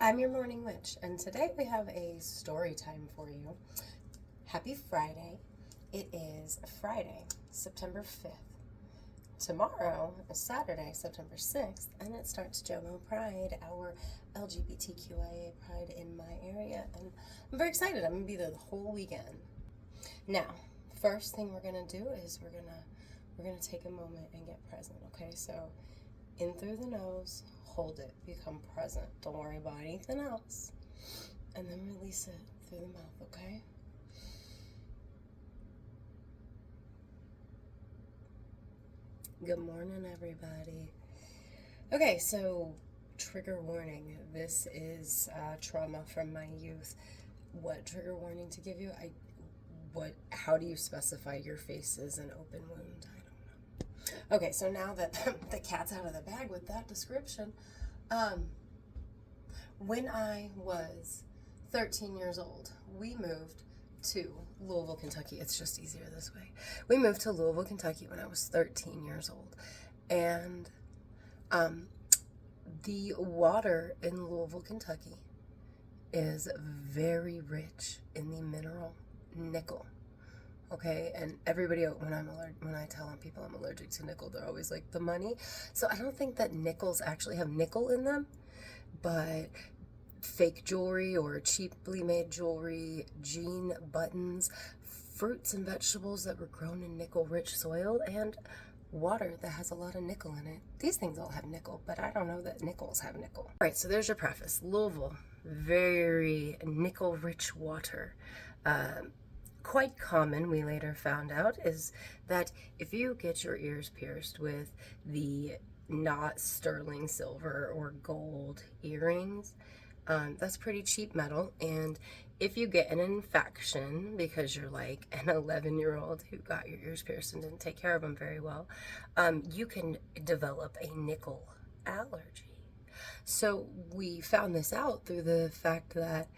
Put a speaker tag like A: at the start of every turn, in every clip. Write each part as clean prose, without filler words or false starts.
A: I'm your morning witch, and today we have a story time for you. Happy Friday. It is Friday, September 5th. Tomorrow is Saturday, September 6th, and it starts JOMO Pride, our LGBTQIA Pride in my area, and I'm very excited. I'm going to be there the whole weekend. Now, first thing we're going to do is we're going to take a moment and get present, okay? So, in through the nose, hold it, become present. Don't worry about anything else. And then release it through the mouth, okay? Good morning, everybody. Okay, so trigger warning. This is trauma from my youth. What trigger warning to give you? How do you specify your face is an open wound? I don't know. Okay, so now that the cat's out of the bag with that description, when I was 13 years old, we moved to Louisville, Kentucky. It's just easier this way. We moved to Louisville, Kentucky when I was 13 years old. And the water in Louisville, Kentucky is very rich in the mineral nickel. Okay, and everybody, when I tell people I'm allergic to nickel, they're always like, the money. So I don't think that nickels actually have nickel in them, but fake jewelry or cheaply made jewelry, jean buttons, fruits and vegetables that were grown in nickel-rich soil, and water that has a lot of nickel in it. These things all have nickel, but I don't know that nickels have nickel. All right, so there's your preface. Louisville, very nickel-rich water. Quite common, we later found out, is that if you get your ears pierced with the not sterling silver or gold earrings, that's pretty cheap metal. And if you get an infection because you're like an 11-year-old who got your ears pierced and didn't take care of them very well, you can develop a nickel allergy. So we found this out through the fact that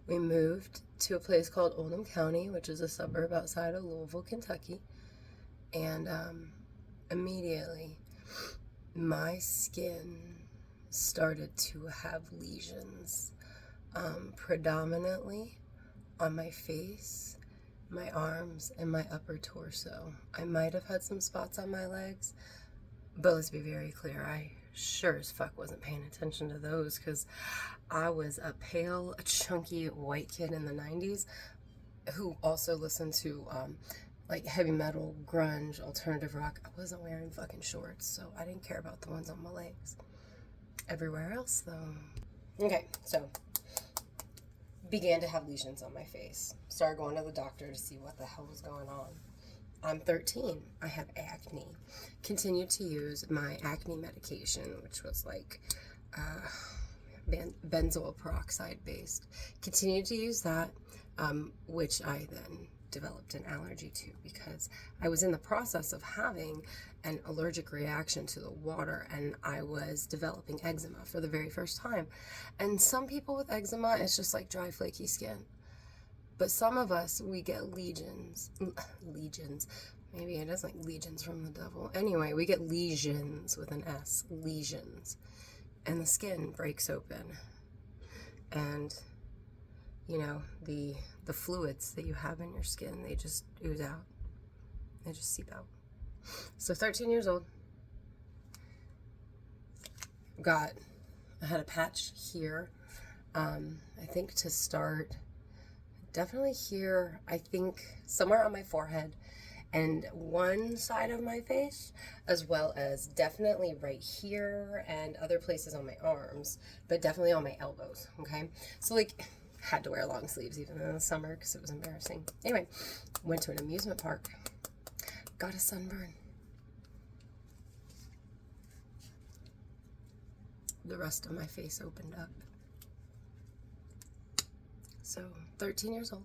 A: we moved to a place called Oldham County, which is a suburb outside of Louisville, Kentucky. And immediately my skin started to have lesions, predominantly on my face, my arms, and my upper torso. I might have had some spots on my legs, but let's be very clear, I sure as fuck wasn't paying attention to those, because I was a pale, chunky white kid in the 90s who also listened to like heavy metal, grunge, alternative rock. I wasn't wearing fucking shorts, so I didn't care about the ones on my legs. Everywhere else, though. Okay, so began to have lesions on my face. Started going to the doctor to see what the hell was going on. I'm 13. I have acne. Continued to use my acne medication, which was like benzoyl peroxide based. Continued to use that, which I then developed an allergy to because I was in the process of having an allergic reaction to the water, and I was developing eczema for the very first time. And some people with eczema, it's just like dry, flaky skin. But some of us, we get legions. Maybe it is like legions from the devil. Anyway, we get lesions with an S, lesions. And the skin breaks open. And, you know, the fluids that you have in your skin, they just ooze out. They just seep out. So 13 years old. I had a patch here. I think to start, definitely here, I think somewhere on my forehead and one side of my face, as well as definitely right here and other places on my arms, but definitely on my elbows, okay? So like, had to wear long sleeves even in the summer because it was embarrassing. Anyway, went to an amusement park, got a sunburn. The rest of my face opened up. So, 13 years old.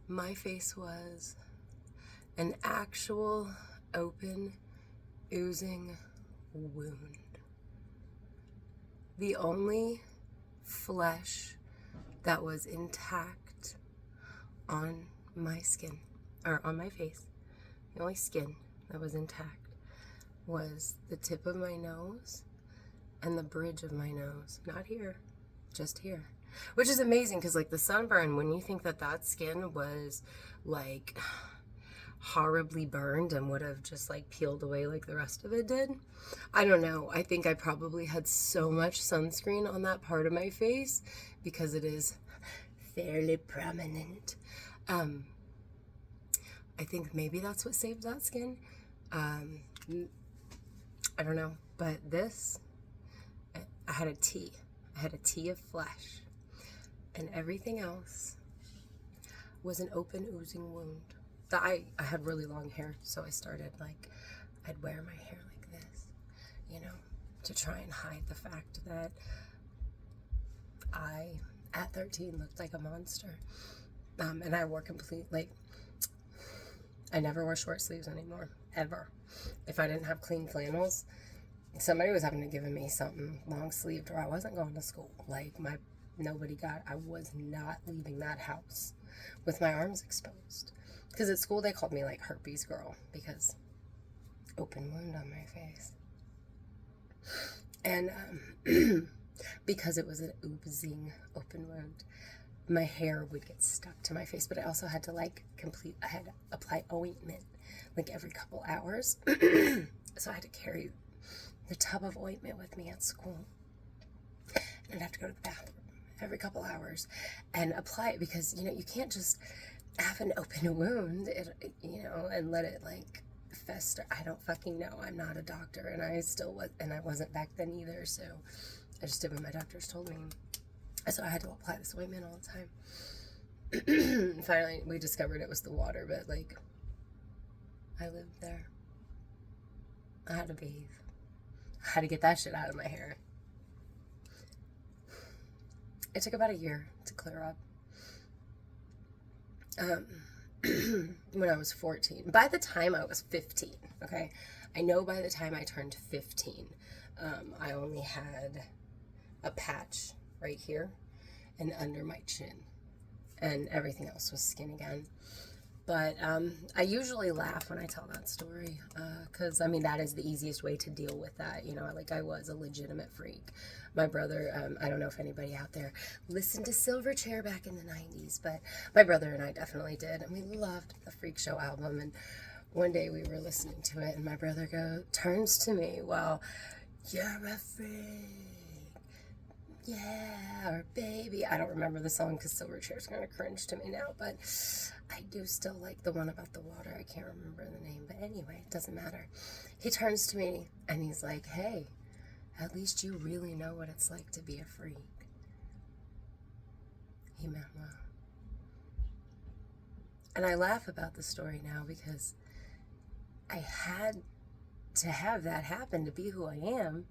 A: My face was an actual open, oozing wound. The only flesh that was intact on my skin, or on my face, the only skin that was intact was the tip of my nose and the bridge of my nose. Not here, just here. Which is amazing because, like, the sunburn, when you think that that skin was, like, horribly burned and would have just, like, peeled away like the rest of it did. I don't know. I think I probably had so much sunscreen on that part of my face because it is fairly prominent. I think maybe that's what saved that skin. I don't know. But this, I had a T. I had a T of flesh. And everything else was an open, oozing wound. I had really long hair, so I started, like, I'd wear my hair like this, you know, to try and hide the fact that I, at 13, looked like a monster. And I wore complete, like, I never wore short sleeves anymore, ever. If I didn't have clean flannels, somebody was having to give me something long-sleeved or I wasn't going to school. Like, I was not leaving that house with my arms exposed. Because at school they called me, like, herpes girl because open wound on my face. And because it was an oozing open wound, my hair would get stuck to my face, but I also had to, like, I had to apply ointment, like, every couple hours. So I had to carry the tub of ointment with me at school. And I'd have to go to the bathroom every couple hours and apply it because, you know, you can't just have an open wound, you know, and let it, like, fester. I don't fucking know. I'm not a doctor, and I wasn't back then either, so I just did what my doctors told me. So I had to apply this ointment all the time. Finally, we discovered it was the water, but, like, I lived there. I had to bathe. I had to get that shit out of my hair. It took about a year to clear up. When I was 14. By the time I was 15, okay? I know by the time I turned 15, I only had a patch right here and under my chin. And everything else was skin again. But I usually laugh when I tell that story because, I mean, that is the easiest way to deal with that. You know, like, I was a legitimate freak. My brother, I don't know if anybody out there listened to Silverchair back in the 90s, but my brother and I definitely did. And we loved the Freak Show album. And one day we were listening to it and my brother turns to me, well, you're a freak. Yeah, or baby. I don't remember the song because Silverchair's kind of cringe to me now, but I do still like the one about the water. I can't remember the name, but anyway, it doesn't matter. He turns to me and he's like, hey, at least you really know what it's like to be a freak. He meant well. And I laugh about the story now because I had to have that happen to be who I am.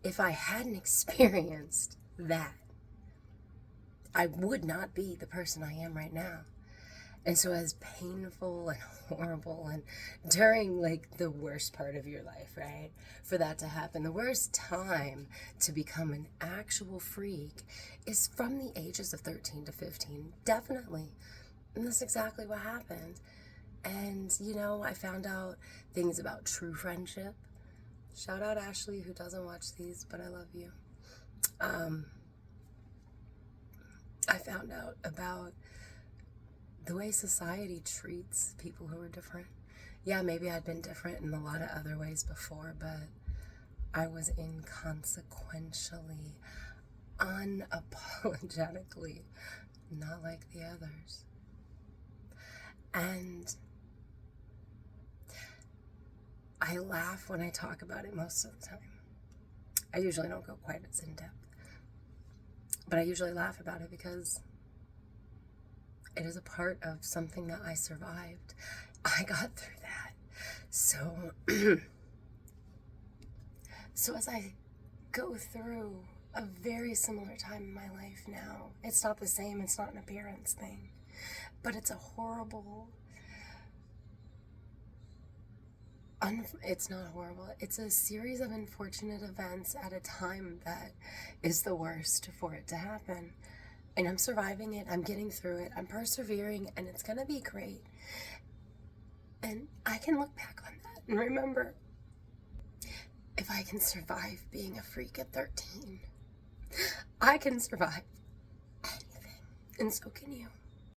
A: If I hadn't experienced that, I would not be the person I am right now. And so as painful and horrible and during, like, the worst part of your life, right, for that to happen, the worst time to become an actual freak is from the ages of 13 to 15, definitely. And that's exactly what happened. And, you know, I found out things about true friendship. Shout out Ashley, who doesn't watch these, but I love you. I found out about the way society treats people who are different. Yeah, maybe I'd been different in a lot of other ways before, but I was inconsequentially, unapologetically not like the others. And I laugh when I talk about it most of the time. I usually don't go quite as in-depth. But I usually laugh about it because it is a part of something that I survived. I got through that. So as I go through a very similar time in my life now, it's not the same, it's not an appearance thing, but it's a horrible... it's not horrible. It's a series of unfortunate events at a time that is the worst for it to happen. And I'm surviving it. I'm getting through it. I'm persevering, and it's going to be great. And I can look back on that and remember if I can survive being a freak at 13, I can survive anything, and so can you.